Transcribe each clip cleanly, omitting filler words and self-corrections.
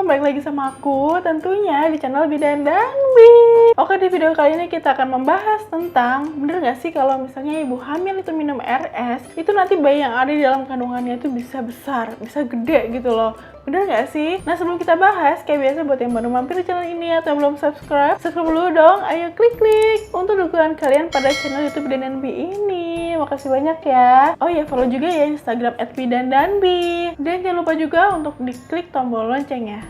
balik lagi sama aku tentunya di channel Bidan dan Bi. Oke, di video kali ini kita akan membahas tentang bener gak sih kalau misalnya ibu hamil itu minum RS, itu nanti bayi yang ada di dalam kandungannya itu bisa besar, bisa gede gitu loh. Bener gak sih? Nah, sebelum kita bahas, kayak biasa buat yang baru mampir di channel ini atau belum subscribe dulu dong. Ayo klik untuk dukungan kalian pada channel YouTube Bidan dan Bi ini. Makasih banyak ya. Oh iya, follow juga ya Instagram @bidan_dan_bi. Dan jangan lupa juga untuk diklik tombol loncengnya.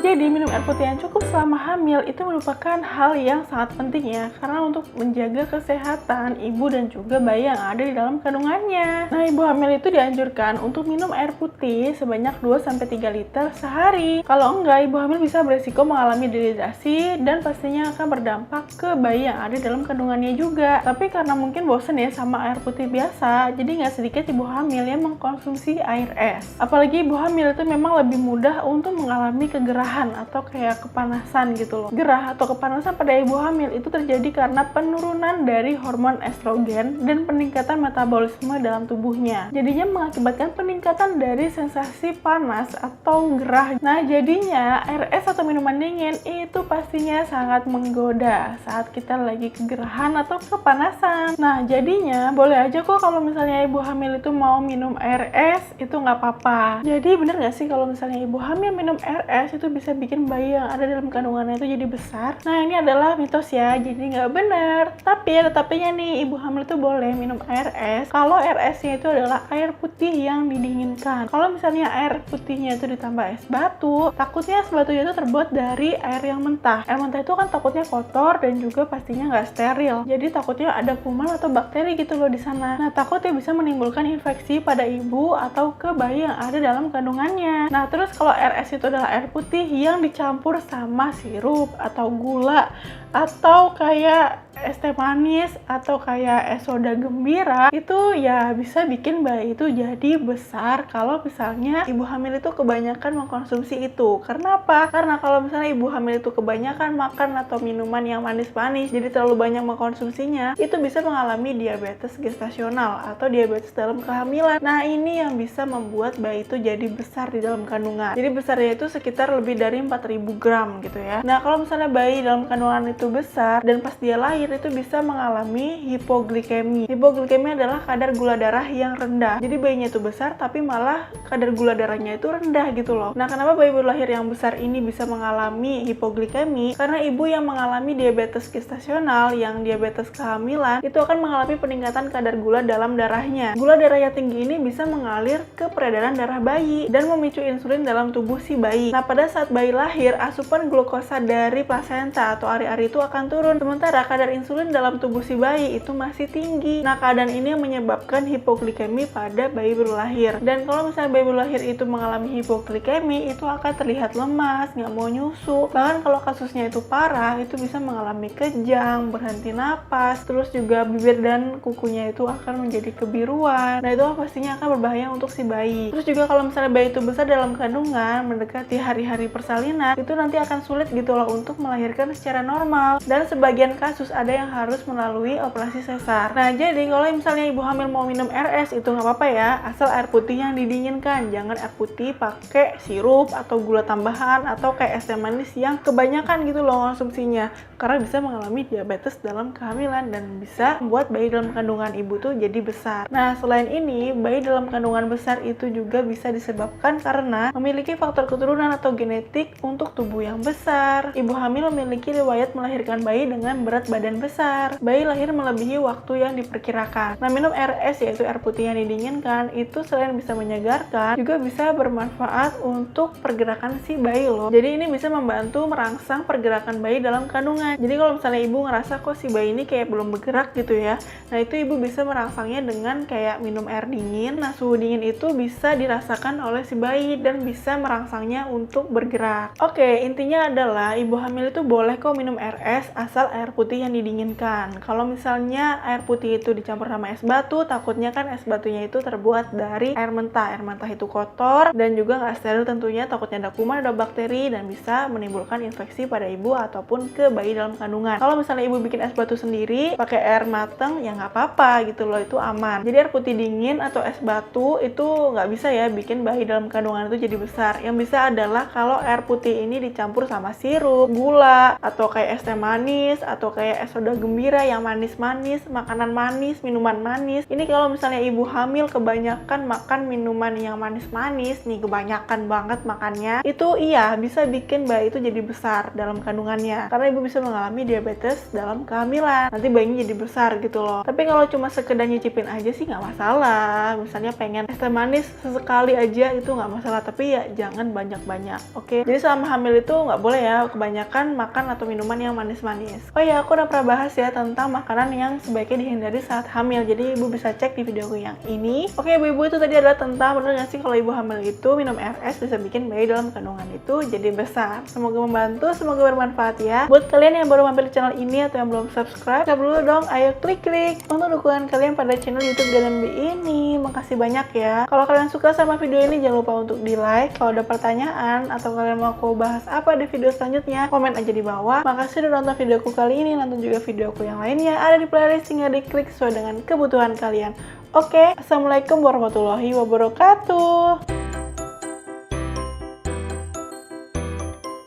Jadi, minum air putih yang cukup selama hamil itu merupakan hal yang sangat penting ya, karena untuk menjaga kesehatan ibu dan juga bayi yang ada di dalam kandungannya. Nah, ibu hamil itu dianjurkan untuk minum air putih sebanyak 2-3 liter sehari. Kalau enggak, ibu hamil bisa beresiko mengalami dehidrasi dan pastinya akan berdampak ke bayi yang ada di dalam kandungannya juga. Tapi karena mungkin bosen ya sama air putih biasa, jadi nggak sedikit ibu hamil yang mengkonsumsi air es. Apalagi ibu hamil itu memang lebih mudah untuk mengalami kegerahan atau kayak kepanasan gitu loh. Gerah atau kepanasan pada ibu hamil itu terjadi karena penurunan dari hormon estrogen dan peningkatan metabolisme dalam tubuhnya. Jadinya mengakibatkan peningkatan dari sensasi panas atau gerah. Nah, jadinya air es atau minuman dingin itu pastinya sangat menggoda saat kita lagi kegerahan atau kepanasan. Nah, jadinya boleh aja kok kalau misalnya ibu hamil itu mau minum air es, itu nggak apa-apa. Jadi bener nggak sih kalau misalnya ibu hamil minum air es itu bisa bikin bayi yang ada dalam kandungannya itu jadi besar? Nah, ini adalah mitos ya, jadi nggak benar. Tapi ada tapinya nih, ibu hamil itu boleh minum air es kalau air esnya itu adalah air putih yang didinginkan. Kalau misalnya air putihnya itu ditambah es batu, takutnya es batunya itu terbuat dari air yang mentah. Air mentah itu kan takutnya kotor dan juga pastinya nggak steril. Jadi takutnya ada kuman atau bakteri gitu loh di sana. Nah, takutnya bisa menimbulkan infeksi pada ibu atau ke bayi yang ada dalam kandungannya. Nah, terus kalau air es itu adalah air putih yang dicampur sama sirup atau gula atau kayak es teh manis atau kayak es soda gembira, itu ya bisa bikin bayi itu jadi besar kalau misalnya ibu hamil itu kebanyakan mengkonsumsi itu. Karena apa? Karena kalau misalnya ibu hamil itu kebanyakan makan atau minuman yang manis-manis, jadi terlalu banyak mengkonsumsinya, itu bisa mengalami diabetes gestasional atau diabetes dalam kehamilan. Nah, ini yang bisa membuat bayi itu jadi besar di dalam kandungan. Jadi besarnya itu sekitar lebih dari 4.000 gram gitu ya. Nah, kalau misalnya bayi dalam kandungan itu besar dan pas dia lahir itu bisa mengalami hipoglikemi. Hipoglikemi adalah kadar gula darah yang rendah. Jadi bayinya itu besar tapi malah kadar gula darahnya itu rendah gitu loh. Nah, kenapa bayi baru lahir yang besar ini bisa mengalami hipoglikemi? Karena ibu yang mengalami diabetes gestasional, yang diabetes kehamilan, itu akan mengalami peningkatan kadar gula dalam darahnya. Gula darah yang tinggi ini bisa mengalir ke peredaran darah bayi dan memicu insulin dalam tubuh si bayi. Nah, pada saat bayi lahir, asupan glukosa dari plasenta atau ari-ari itu akan turun. Sementara kadar insulin dalam tubuh si bayi itu masih tinggi. Nah, keadaan ini yang menyebabkan hipoglikemi pada bayi baru lahir. Dan kalau misalnya bayi baru lahir itu mengalami hipoglikemi, itu akan terlihat lemas, nggak mau nyusu. Bahkan kalau kasusnya itu parah, itu bisa mengalami kejang, berhenti napas, terus juga bibir dan kukunya itu akan menjadi kebiruan. Nah, itu pastinya akan berbahaya untuk si bayi. Terus juga kalau misalnya bayi itu besar dalam kandungan, mendekati hari-hari persalinan, itu nanti akan sulit gitu loh untuk melahirkan secara normal. Dan sebagian kasus ada yang harus melalui operasi sesar. Nah, jadi kalau misalnya ibu hamil mau minum RS itu nggak apa-apa ya, asal air putih yang didinginkan. Jangan air putih pakai sirup atau gula tambahan atau kayak es teh manis yang kebanyakan gitu loh konsumsinya. Karena bisa mengalami diabetes dalam kehamilan dan bisa membuat bayi dalam kandungan ibu tuh jadi besar. Nah, selain ini, bayi dalam kandungan besar itu juga bisa disebabkan karena memiliki faktor keturunan atau genetik untuk tubuh yang besar. Ibu hamil memiliki riwayat melahirkan bayi dengan berat badan besar. Bayi lahir melebihi waktu yang diperkirakan. Nah, minum RS yaitu air putih yang didinginkan itu selain bisa menyegarkan, juga bisa bermanfaat untuk pergerakan si bayi loh. Jadi ini bisa membantu merangsang pergerakan bayi dalam kandungan. Jadi kalau misalnya ibu ngerasa kok si bayi ini kayak belum bergerak gitu ya, nah itu ibu bisa merangsangnya dengan kayak minum air dingin. Nah, suhu dingin itu bisa dirasakan oleh si bayi dan bisa merangsangnya untuk bergerak bergerak. Oke, intinya adalah ibu hamil itu boleh kok minum RS asal air putih yang didinginkan. Kalau misalnya air putih itu dicampur sama es batu, takutnya kan es batunya itu terbuat dari air mentah. Air mentah itu kotor dan juga nggak steril tentunya, takutnya ada kuman, ada bakteri, dan bisa menimbulkan infeksi pada ibu ataupun ke bayi dalam kandungan. Kalau misalnya ibu bikin es batu sendiri, pakai air mateng, ya nggak apa-apa gitu loh, itu aman. Jadi air putih dingin atau es batu itu nggak bisa ya bikin bayi dalam kandungan itu jadi besar. Yang bisa adalah kalau air putih ini dicampur sama sirup, gula, atau kayak es teh manis, atau kayak es soda gembira yang manis-manis, makanan manis, minuman manis. Ini kalau misalnya ibu hamil kebanyakan makan minuman yang manis-manis nih, kebanyakan banget makannya, itu iya bisa bikin bayi itu jadi besar dalam kandungannya. Karena ibu bisa mengalami diabetes dalam kehamilan. Nanti bayinya jadi besar gitu loh. Tapi kalau cuma sekedar nyicipin aja sih nggak masalah. Misalnya pengen es teh manis sesekali aja itu nggak masalah, tapi ya jangan banyak-banyak. Oke, jadi selama hamil itu nggak boleh ya kebanyakan makan atau minuman yang manis-manis. Oh ya, aku udah pernah bahas ya tentang makanan yang sebaiknya dihindari saat hamil, jadi ibu bisa cek di videoku yang ini. Oke, ibu-ibu, itu tadi adalah tentang bener nggak sih kalau ibu hamil itu minum RS bisa bikin bayi dalam kandungan itu jadi besar. Semoga membantu, semoga bermanfaat ya. Buat kalian yang baru mampir di channel ini atau yang belum subscribe, dulu dong, ayo klik-klik untuk dukungan kalian pada channel YouTube DNB ini. Makasih banyak ya. Kalau kalian suka sama video ini, jangan lupa untuk di like. Kalau ada pertanyaan atau kalian mau aku bahas apa di video selanjutnya, komen aja di bawah. Makasih udah nonton videoku kali ini, nonton juga videoku yang lainnya. Ada di playlist, tinggal diklik sesuai dengan kebutuhan kalian. Oke, assalamualaikum warahmatullahi wabarakatuh.